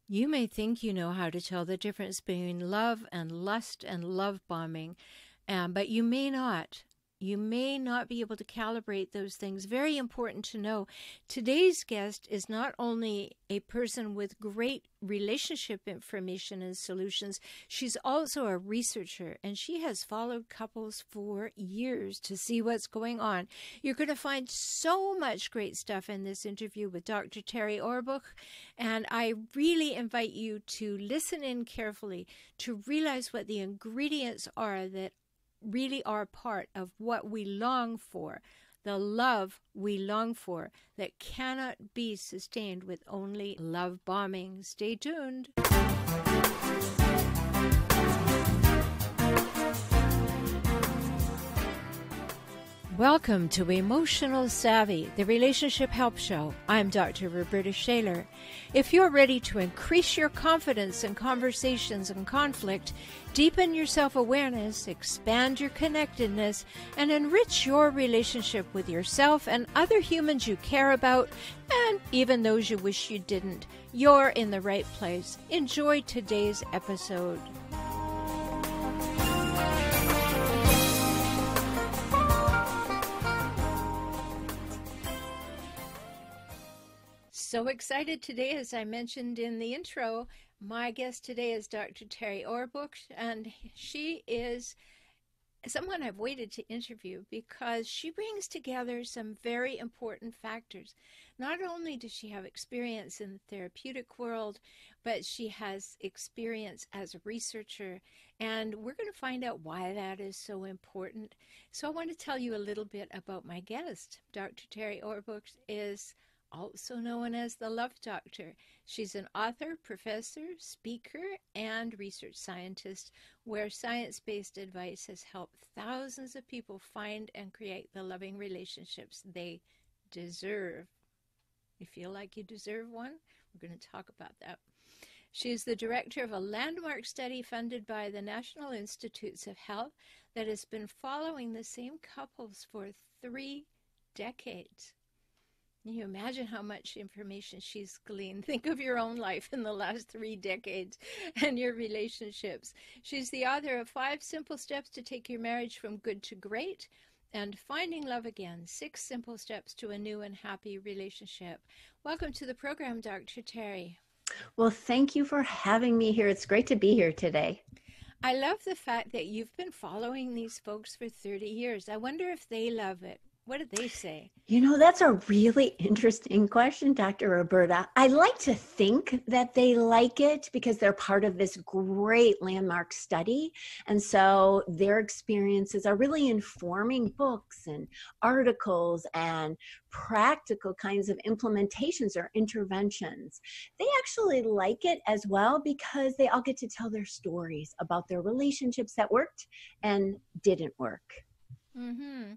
You may think you know how to tell the difference between love and lust and love bombing, but you may not. You may not be able to calibrate those things. Very important to know. Today's guest is not only a person with great relationship information and solutions, she's also a researcher, and she has followed couples for years to see what's going on. You're going to find so much great stuff in this interview with Dr. Terri Orbuch, and I really invite you to listen in carefully to realize what the ingredients are that really are part of what we long for, the love we long for that cannot be sustained with only love bombing. Stay tuned. Welcome to Emotional Savvy, the Relationship Help Show. I'm Dr. Rhoberta Shaler. If you're ready to increase your confidence in conversations and conflict, deepen your self-awareness, expand your connectedness, and enrich your relationship with yourself and other humans you care about, and even those you wish you didn't, you're in the right place. Enjoy today's episode. So excited today, as I mentioned in the intro. My guest today is Dr. Terri Orbuch, and she is someone I've waited to interview because she brings together some very important factors. Not only does she have experience in the therapeutic world, but she has experience as a researcher, and we're going to find out why that is so important. So I want to tell you a little bit about my guest. Dr. Terri Orbuch is also known as the Love Doctor. She's an author, professor, speaker, and research scientist, where science-based advice has helped thousands of people find and create the loving relationships they deserve. You feel like you deserve one? We're going to talk about that. She is the director of a landmark study funded by the National Institutes of Health that has been following the same couples for 3 decades. Can you imagine how much information she's gleaned? Think of your own life in the last 3 decades and your relationships. She's the author of 5 Simple Steps to Take Your Marriage from Good to Great and Finding Love Again, 6 Simple Steps to a New and Happy Relationship. Welcome to the program, Dr. Terri. Well, thank you for having me here. It's great to be here today. I love the fact that you've been following these folks for 30 years. I wonder if they love it. What did they say? You know, that's a really interesting question, Dr. Rhoberta. I like to think that they like it because they're part of this great landmark study. And so their experiences are really informing books and articles and practical kinds of implementations or interventions. They actually like it as well because they all get to tell their stories about their relationships that worked and didn't work. Mm-hmm.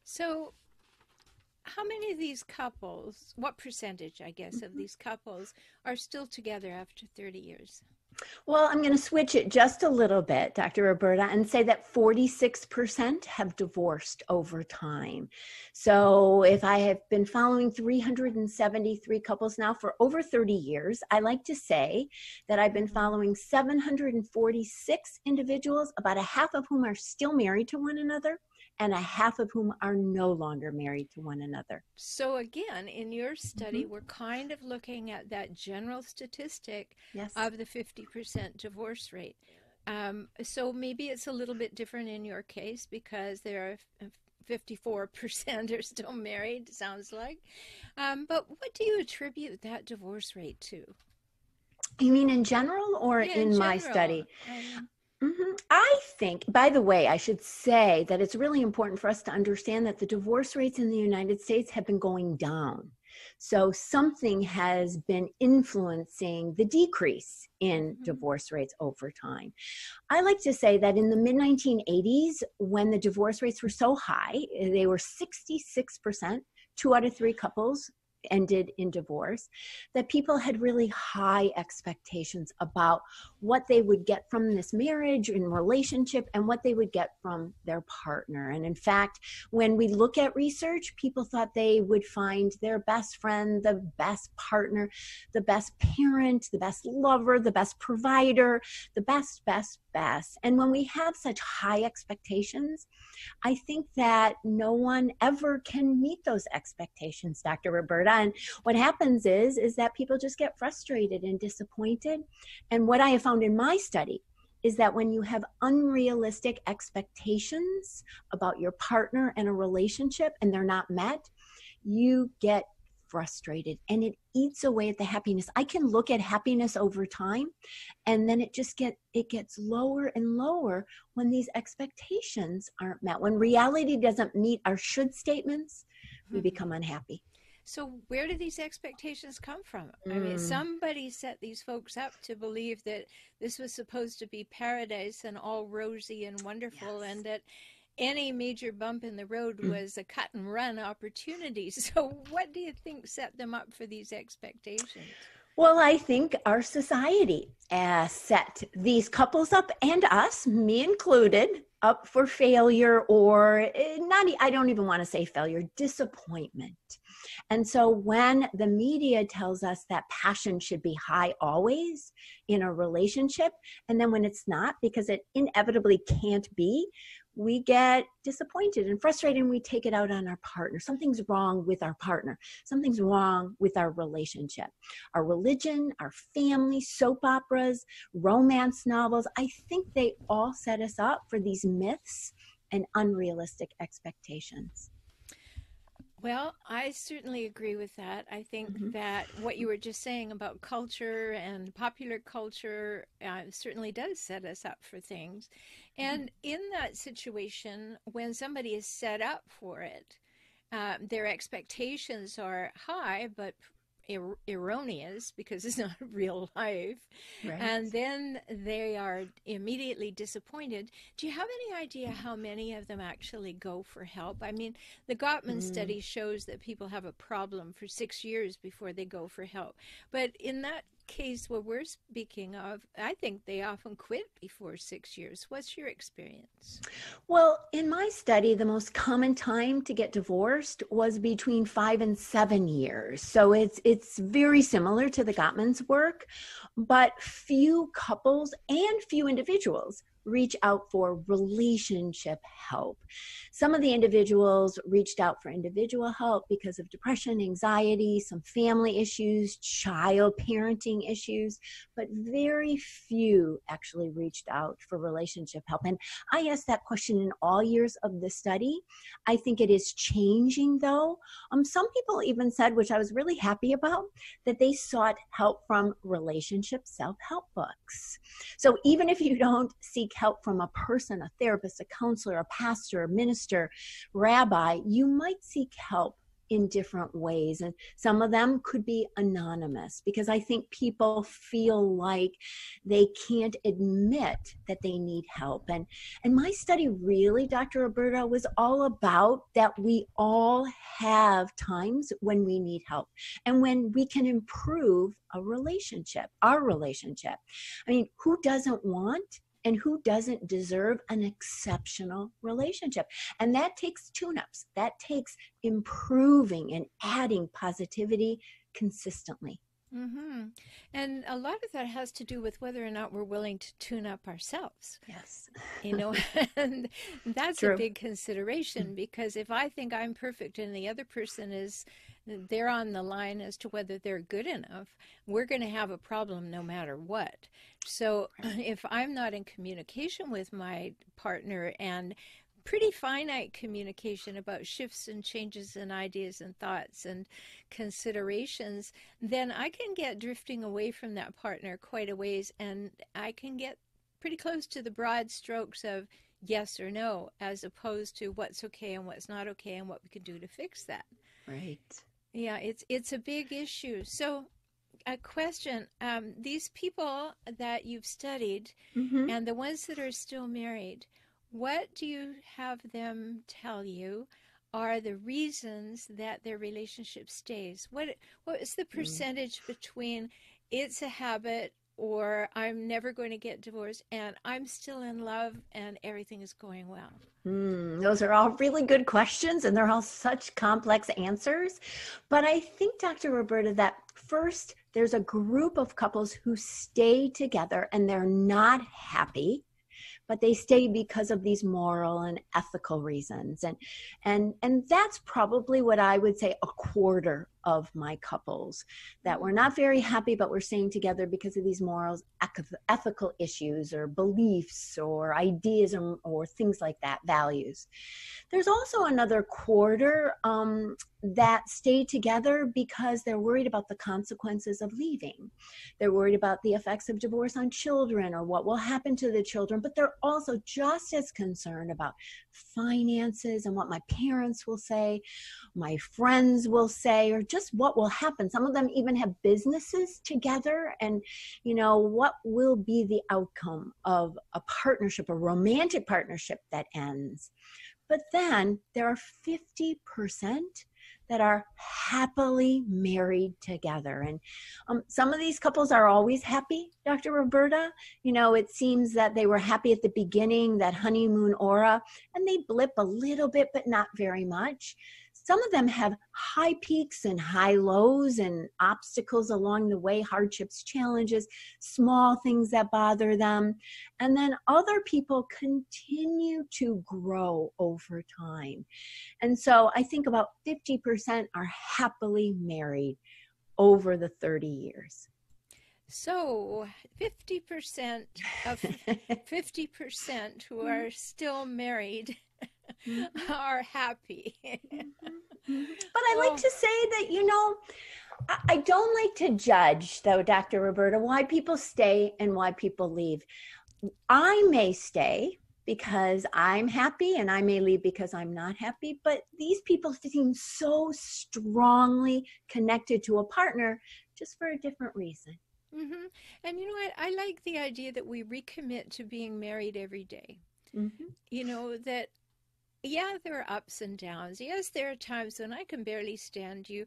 So how many of these couples, what percentage, I guess, of these couples are still together after 30 years? Well, I'm going to switch it just a little bit, Dr. Rhoberta, and say that 46% have divorced over time. So if I have been following 373 couples now for over 30 years, I like to say that I've been following 746 individuals, about a half of whom are still married to one another, and a half of whom are no longer married to one another. So again, in your study, we're kind of looking at that general statistic of the 50% divorce rate. So maybe it's a little bit different in your case because there are 54% are still married, sounds like. But what do you attribute that divorce rate to? You mean in general or in my study? I think, by the way, I should say that it's really important for us to understand that the divorce rates in the United States have been going down. So something has been influencing the decrease in divorce rates over time. I like to say that in the mid-1980s, when the divorce rates were so high, they were 66%, 2 out of 3 couples ended in divorce, that people had really high expectations about what they would get from this marriage and relationship and what they would get from their partner. And in fact, when we look at research, people thought they would find their best friend, the best partner, the best parent, the best lover, the best provider, the best. And when we have such high expectations, I think that no one ever can meet those expectations, Dr. Rhoberta. And what happens is that people just get frustrated and disappointed. And what I have found in my study is that when you have unrealistic expectations about your partner and a relationship and they're not met, you get frustrated and it eats away at the happiness. I can look at happiness over time, and then it gets lower and lower when these expectations aren't met. When reality doesn't meet our should statements, we become unhappy. So where do these expectations come from? I mean, somebody set these folks up to believe that this was supposed to be paradise and all rosy and wonderful, and that any major bump in the road was a cut and run opportunity. So what do you think set them up for these expectations? Well, I think our society set these couples up, and us, me included, up for failure, or not, I don't even want to say failure, disappointment. And so when the media tells us that passion should be high always in a relationship, and then when it's not, because it inevitably can't be, we get disappointed and frustrated, and we take it out on our partner. Something's wrong with our partner. Something's wrong with our relationship. Our religion, our family, soap operas, romance novels, I think they all set us up for these myths and unrealistic expectations. Well, I certainly agree with that. I think that what you were just saying about culture and popular culture certainly does set us up for things. And in that situation, when somebody is set up for it, their expectations are high, but erroneous because it's not real life. Right. And then they are immediately disappointed. Do you have any idea how many of them actually go for help? I mean, the Gottman study shows that people have a problem for 6 years before they go for help. But in that case, what we're speaking of, I think they often quit before 6 years. What's your experience? Well, in my study, the most common time to get divorced was between 5 and 7 years. So it's very similar to the Gottman's work, but few couples and few individuals reach out for relationship help. Some of the individuals reached out for individual help because of depression, anxiety, some family issues, child parenting issues, but very few actually reached out for relationship help. And I asked that question in all years of the study. I think it is changing though. Some people even said, which I was really happy about, that they sought help from relationship self-help books. So even if you don't seek help from a person, a therapist, a counselor, a pastor, a minister, rabbi, you might seek help in different ways. And some of them could be anonymous, because I think people feel like they can't admit that they need help. And my study really, Dr. Rhoberta, was all about that we all have times when we need help and when we can improve a relationship, our relationship. I mean, who doesn't want and who doesn't deserve an exceptional relationship? And that takes tune-ups. That takes improving and adding positivity consistently. And a lot of that has to do with whether or not we're willing to tune up ourselves. Yes. You know, and that's True. a big consideration, because if I think I'm perfect and the other person is, they're on the line as to whether they're good enough, we're going to have a problem no matter what. So if I'm not in communication with my partner, and pretty finite communication about shifts and changes and ideas and thoughts and considerations, then I can get drifting away from that partner quite a ways, and I can get pretty close to the broad strokes of yes or no, as opposed to what's okay and what's not okay and what we can do to fix that. Right. Yeah, it's a big issue. So a question, these people that you've studied and the ones that are still married, what do you have them tell you are the reasons that their relationship stays? What is the percentage between it's a habit or I'm never going to get divorced and I'm still in love and everything is going well? Those are all really good questions, and they're all such complex answers. But I think, Dr. Rhoberta, that first, there's a group of couples who stay together and they're not happy, but they stay because of these moral and ethical reasons. And that's probably what I would say a quarter of my couples, that we're not very happy, but we're staying together because of these morals, ethical issues or beliefs or ideas or things like that, values. There's also another quarter that stay together because they're worried about the consequences of leaving. They're worried about the effects of divorce on children or what will happen to the children, but they're also just as concerned about finances and what my parents will say, my friends will say, or just what will happen. Some of them even have businesses together, and what will be the outcome of a partnership, a romantic partnership that ends. But then there are 50% that are happily married together. And some of these couples are always happy, Dr. Rhoberta. It seems that they were happy at the beginning, that honeymoon aura, and they blip a little bit, but not very much. Some of them have high peaks and high lows and obstacles along the way, hardships, challenges, small things that bother them. And then other people continue to grow over time. And so I think about 50% are happily married over the 30 years. So 50% of 50% who are still married are happy. But I like to say that, I don't like to judge, though, Dr. Rhoberta, why people stay and why people leave. I may stay because I'm happy, and I may leave because I'm not happy, but these people seem so strongly connected to a partner just for a different reason. Mm-hmm. And you know what? I like the idea that we recommit to being married every day. Mm-hmm. That yeah, there are ups and downs. Yes, there are times when I can barely stand you,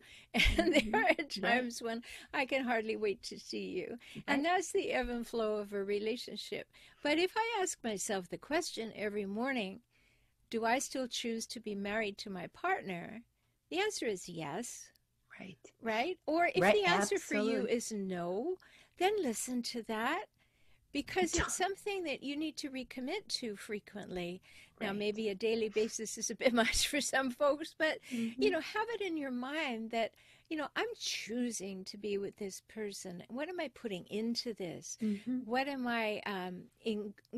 and there are times when I can hardly wait to see you. And that's the ebb and flow of a relationship. But if I ask myself the question every morning, do I still choose to be married to my partner? The answer is yes. Right? Or if the answer for you is no, then listen to that. Because it's something that you need to recommit to frequently. Now, maybe a daily basis is a bit much for some folks, but, have it in your mind that, I'm choosing to be with this person. What am I putting into this? What am I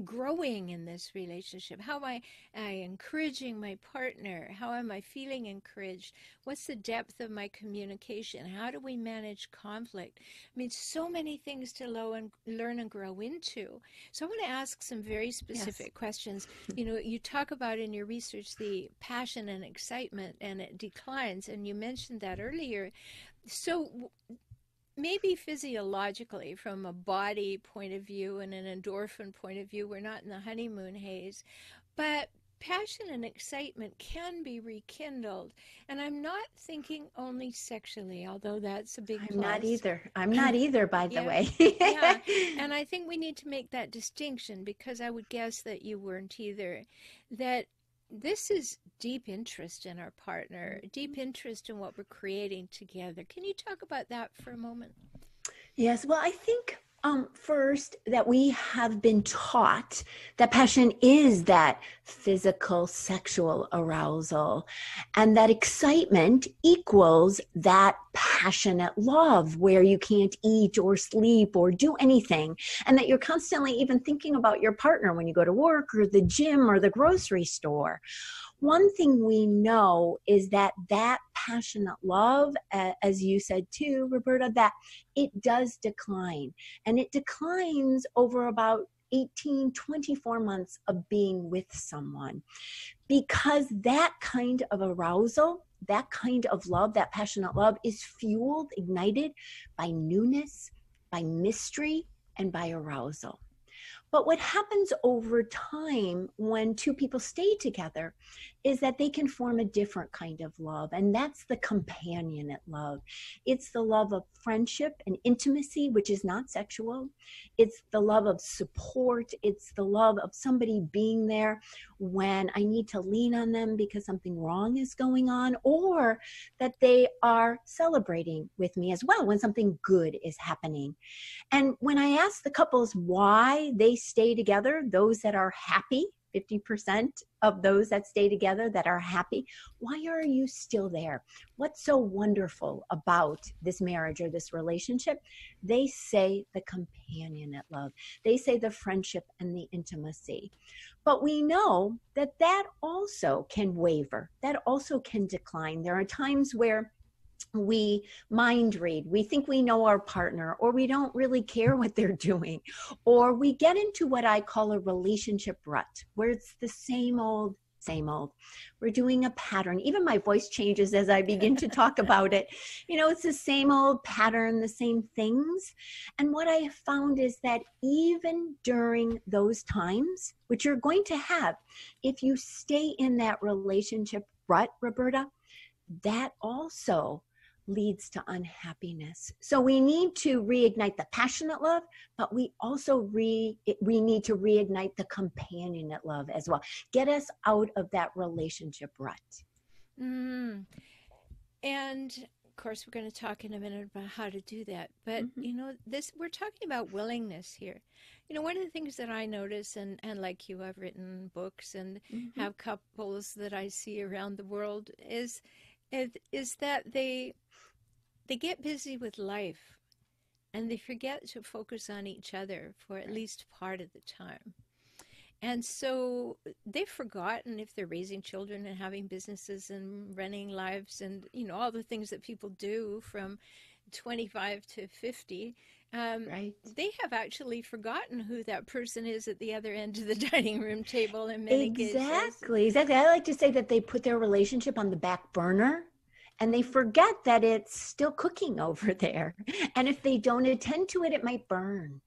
growing in this relationship? How am I encouraging my partner? How am I feeling encouraged? What's the depth of my communication? How do we manage conflict? I mean, so many things to learn and grow into. So I want to ask some very specific questions. You talk about in your research the passion and excitement, and it declines, and you mentioned that earlier. So maybe physiologically, from a body point of view and an endorphin point of view, we're not in the honeymoon haze, but passion and excitement can be rekindled. And I'm not thinking only sexually, although that's a big plus. I'm not either, by the way. Yeah. And I think we need to make that distinction, because I would guess that you weren't either. That this is deep interest in our partner, deep interest in what we're creating together. Can you talk about that for a moment? Yes. Well, I think first that we have been taught that passion is that physical, sexual arousal, and that excitement equals that passionate love where you can't eat or sleep or do anything, and that you're constantly even thinking about your partner when you go to work or the gym or the grocery store. One thing we know is that passionate love, as you said too, Rhoberta, that it does decline. And it declines over about 18, 24 months of being with someone. Because that kind of arousal, that kind of love, that passionate love is fueled, ignited by newness, by mystery, and by arousal. But what happens over time when two people stay together is that they can form a different kind of love, and that's the companionate love. It's the love of friendship and intimacy, which is not sexual. It's the love of support. It's the love of somebody being there when I need to lean on them because something wrong is going on, or that they are celebrating with me as well when something good is happening. And when I ask the couples why they stay together, those that are happy, 50% of those that stay together that are happy, why are you still there? What's so wonderful about this marriage or this relationship? They say the companionate love. They say the friendship and the intimacy. But we know that that also can waver. That also can decline. There are times where we mind read, we think we know our partner, or we don't really care what they're doing, or we get into what I call a relationship rut, where it's the same old. We're doing a pattern. Even my voice changes as I begin to talk about it. It's the same old pattern, the same things. And what I have found is that even during those times, which you're going to have, if you stay in that relationship rut, Rhoberta, that also leads to unhappiness. So we need to reignite the passionate love, but we also we need to reignite the companionate love as well. Get us out of that relationship rut. Mm. And of course, we're going to talk in a minute about how to do that. But we're talking about willingness here. One of the things that I notice, and like you, I've written books and have couples that I see around the world, is that they get busy with life and they forget to focus on each other for at least part of the time. And so they've forgotten, if they're raising children and having businesses and running lives and, all the things that people do from 25 to 50, Right. They have actually forgotten who that person is at the other end of the dining room table in many cases. Exactly. I like to say that they put their relationship on the back burner and they forget that it's still cooking over there. And if they don't attend to it, it might burn.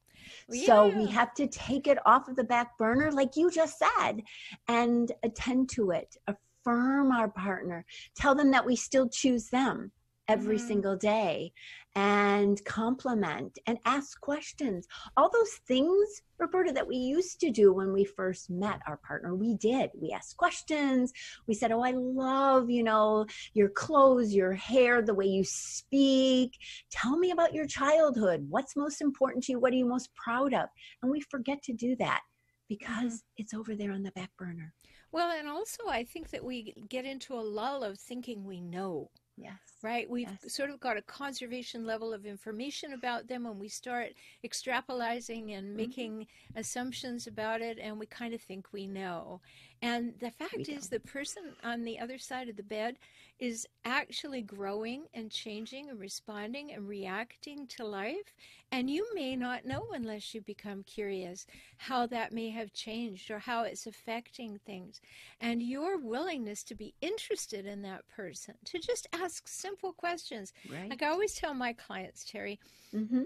Well, So yeah. we have to take it off of the back burner, like you just said, and attend to it, affirm our partner, tell them that we still choose them every single day, and compliment and ask questions. All those things, Rhoberta, that we used to do when we first met our partner, we did. We asked questions. We said, oh, I love, your clothes, your hair, the way you speak. Tell me about your childhood. What's most important to you? What are you most proud of? And we forget to do that because it's over there on the back burner. Well, and also I think that we get into a lull of thinking we know. Yes. Right? We've sort of got a conservation level of information about them, and we start extrapolating and making assumptions about it, and we kind of think we know. And the fact is, the person on the other side of the bed is actually growing and changing and responding and reacting to life. And you may not know, unless you become curious, how that may have changed or how it's affecting things. And your willingness to be interested in that person, to just ask simple questions. Right. Like I always tell my clients, Terri,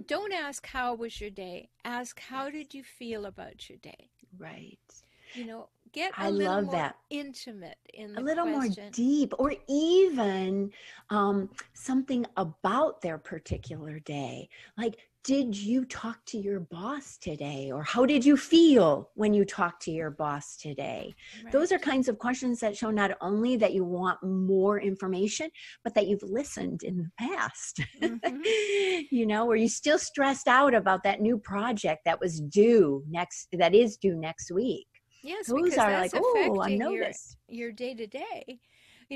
don't ask how was your day. Ask how did you feel about your day. Right. Get a little more intimate in the a little question. more deep, or even something about their particular day. Like, did you talk to your boss today? Or how did you feel when you talked to your boss today? Right. Those are kinds of questions that show not only that you want more information, but that you've listened in the past. Were you still stressed out about that new project that is due next week? Yes, those because are that's like, affecting unnoticed. your day-to-day.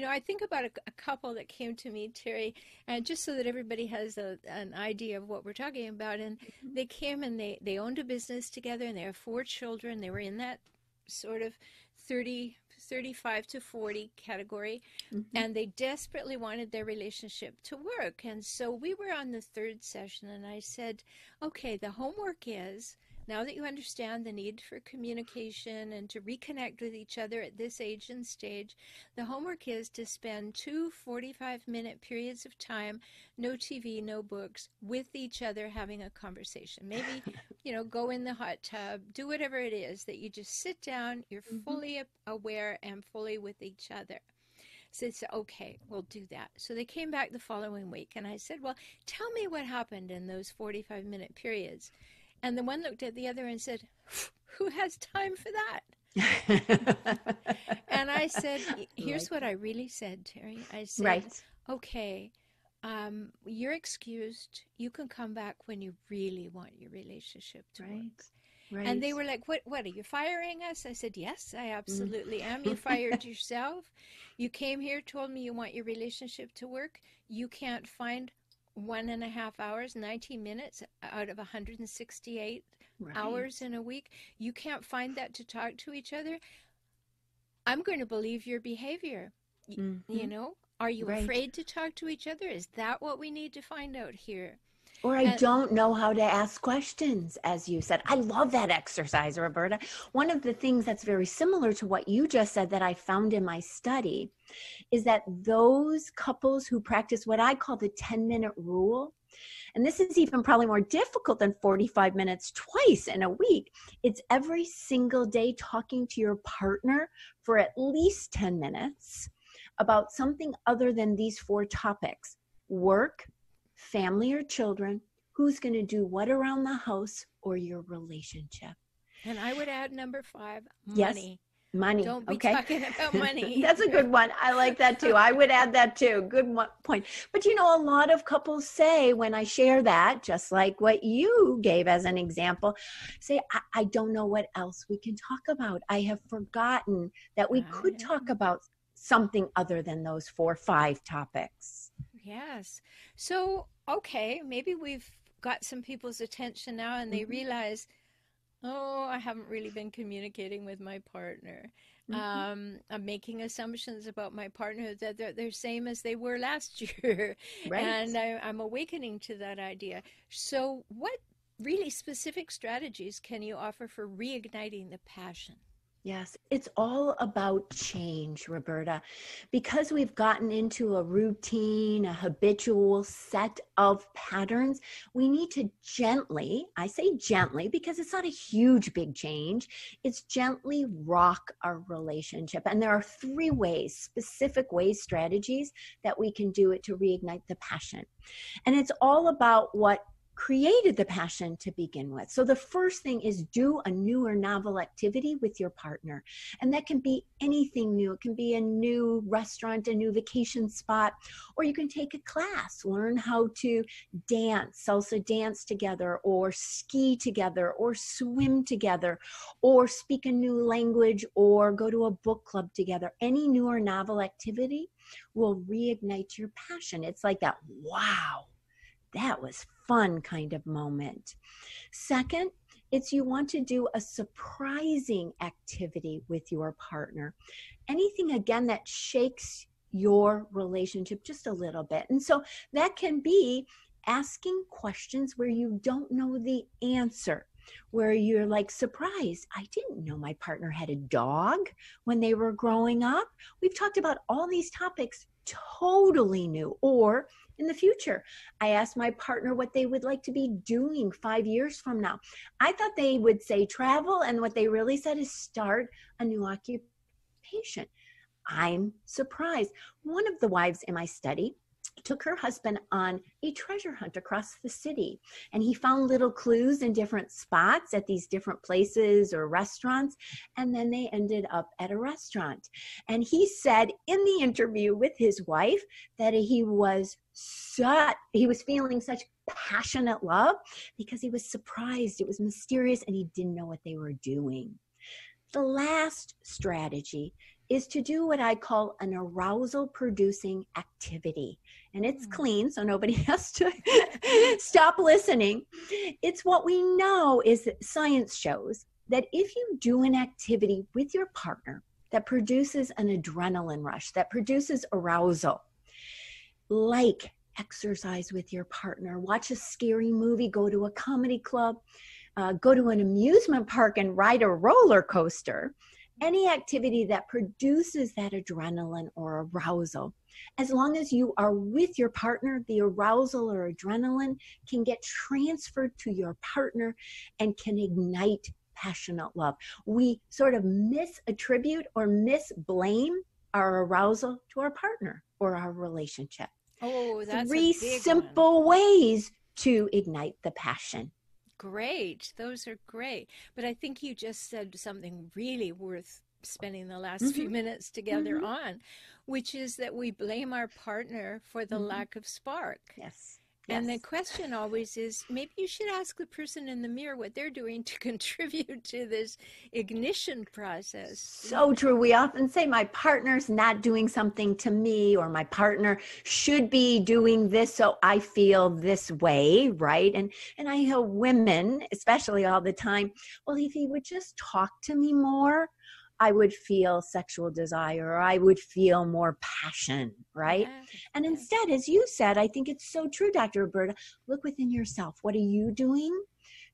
I think about a couple that came to me, Terri, and just so that everybody has an idea of what we're talking about. And they came and they owned a business together, and they have 4 children. They were in that sort of 35 to 40 category, and they desperately wanted their relationship to work. And so we were on the 3rd session, and I said, okay, the homework is now that you understand the need for communication and to reconnect with each other at this age and stage, the homework is to spend 2 45-minute periods of time, no TV, no books, with each other having a conversation. Maybe, go in the hot tub, do whatever it is that you just sit down, you're fully aware and fully with each other. So they said, okay, we'll do that. So they came back the following week, and I said, well, tell me what happened in those 45-minute periods. And the one looked at the other and said, who has time for that? And I said, here's what I really said, Terri. I said, okay, you're excused. You can come back when you really want your relationship to work. Right. And they were like, what, are you firing us? I said, yes, I absolutely am. You fired yourself. You came here, told me you want your relationship to work. You can't find 1.5 hours, 90 minutes out of 168 hours in a week. You can't find that to talk to each other. I'm going to believe your behavior. Are you afraid to talk to each other? Is that what we need to find out here? Or I don't know how to ask questions, as you said. I love that exercise, Rhoberta. One of the things that's very similar to what you just said that I found in my study is that those couples who practice what I call the 10-minute rule, and this is even probably more difficult than 45 minutes twice in a week. It's every single day talking to your partner for at least 10 minutes about something other than these 4 topics: work, family or children, who's going to do what around the house, or your relationship. And I would add number 5, money. Yes, money. Don't be talking about money. That's a good one. I like that too. I would add that too. Good point. But a lot of couples say, when I share that, just like what you gave as an example, say, I don't know what else we can talk about. I have forgotten that we could talk about something other than those 4 or 5 topics. Yes. So, okay, maybe we've got some people's attention now and they realize, oh, I haven't really been communicating with my partner. I'm making assumptions about my partner that they're same as they were last year. And I'm awakening to that idea. So what really specific strategies can you offer for reigniting the passion? Yes, it's all about change, Rhoberta. Because we've gotten into a routine, a habitual set of patterns, we need to gently, I say gently because it's not a huge big change, it's gently rock our relationship. And there are 3 ways, specific ways, strategies that we can do it to reignite the passion. And it's all about what created the passion to begin with. So the first thing is do a new or novel activity with your partner. And that can be anything new. It can be a new restaurant, a new vacation spot, or you can take a class, learn how to dance, salsa dance together, or ski together, or swim together, or speak a new language, or go to a book club together. Any new or novel activity will reignite your passion. It's like that, wow, that was fun kind of moment. Second, it's you want to do a surprising activity with your partner. Anything, again, that shakes your relationship just a little bit. And so that can be asking questions where you don't know the answer, where you're like surprised. I didn't know my partner had a dog when they were growing up. We've talked about all these topics totally new. Or in the future, I asked my partner what they would like to be doing 5 years from now. I thought they would say travel, and what they really said is start a new occupation. I'm surprised. One of the wives in my study took her husband on a treasure hunt across the city, and he found little clues in different spots at these different places or restaurants, and then they ended up at a restaurant. And he said in the interview with his wife that he was feeling such passionate love because he was surprised, it was mysterious, and he didn't know what they were doing. The last strategy is to do what I call an arousal producing activity. And it's clean, so nobody has to stop listening. It's what we know is that science shows that if you do an activity with your partner that produces an adrenaline rush, that produces arousal, like exercise with your partner, watch a scary movie, go to a comedy club, go to an amusement park and ride a roller coaster, any activity that produces that adrenaline or arousal. As long as you are with your partner, the arousal or adrenaline can get transferred to your partner and can ignite passionate love. We sort of misattribute or misblame our arousal to our partner or our relationship. Oh, that's three a big simple ways to ignite the passion. Great. Those are great. But I think you just said something really worth spending the last few minutes together on, which is that we blame our partner for the lack of spark. Yes. And the question always is, maybe you should ask the person in the mirror what they're doing to contribute to this ignition process. So true. We often say my partner's not doing something to me, or my partner should be doing this so I feel this way, right? And I hear women, especially all the time, well, if he would just talk to me more, I would feel sexual desire, or I would feel more passion, right? And instead, as you said, I think it's so true, Dr. Rhoberta, look within yourself. What are you doing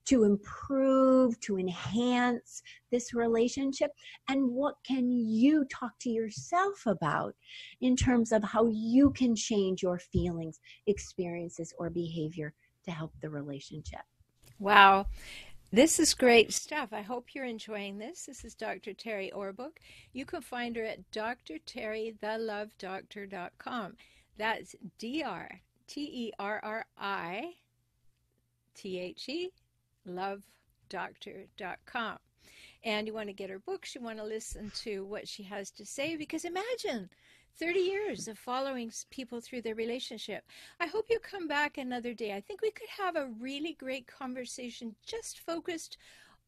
to improve, to enhance this relationship? And what can you talk to yourself about in terms of how you can change your feelings, experiences, or behavior to help the relationship? Wow. This is great stuff. I hope you're enjoying this. This is Dr. Terri Orbuch. You can find her at drterrythelovedoctor.com. That's DrTerrithe, lovedoctor.com. And you want to get her books, you want to listen to what she has to say, because imagine 30 years of following people through their relationship. I hope you come back another day. I think we could have a really great conversation just focused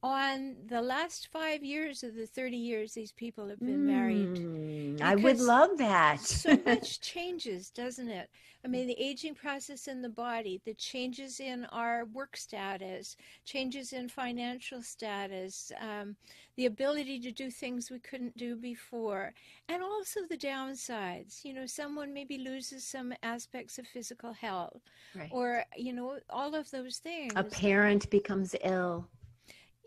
on the last 5 years of the 30 years these people have been married. I would love that. So much changes, doesn't it? I mean, the aging process in the body, the changes in our work status, changes in financial status, the ability to do things we couldn't do before, and also the downsides. You know, someone maybe loses some aspects of physical health, Right. or, you know, all of those things. A parent becomes ill.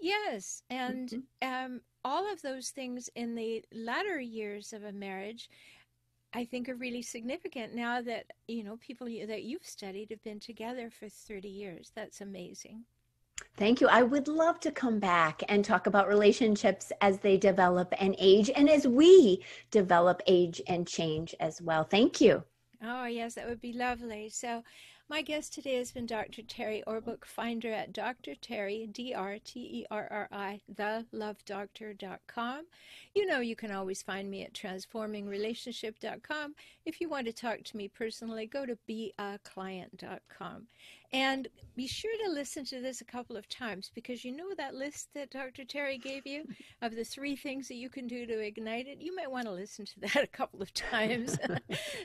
Yes, and all of those things in the latter years of a marriage, I think, are really significant now that, you know, people that you've studied have been together for 30 years. That's amazing. Thank you. I would love to come back and talk about relationships as they develop and age, and as we develop, age, and change as well. Thank you. Oh, yes, that would be lovely. So my guest today has been Dr. Terri Orbuch. Find her at Dr. Terri, DrTerri, thelovedoctor.com. You know, you can always find me at transformingrelationship.com. If you want to talk to me personally, go to beaclient.com. And be sure to listen to this a couple of times, because you know that list that Dr. Terri gave you of the 3 things that you can do to ignite it? You might want to listen to that a couple of times.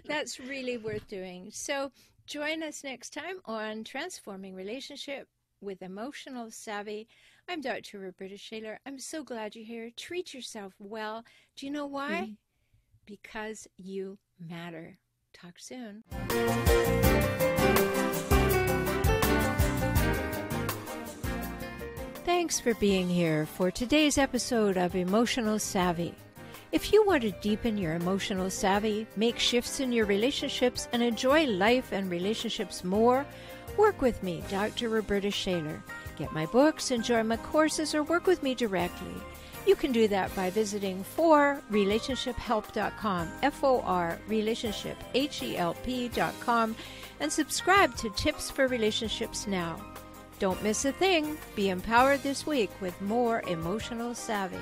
That's really worth doing. So join us next time on Transforming Relationship with Emotional Savvy. I'm Dr. Rhoberta Shaler. I'm so glad you're here. Treat yourself well. Do you know why? Because you matter. Talk soon. Thanks for being here for today's episode of Emotional Savvy. If you want to deepen your emotional savvy, make shifts in your relationships, and enjoy life and relationships more, work with me, Dr. Rhoberta Shaler. Get my books, enjoy my courses, or work with me directly. You can do that by visiting forrelationshiphelp.com, forrelationshiphelp.com, and subscribe to Tips for Relationships now. Don't miss a thing. Be empowered this week with more emotional savvy.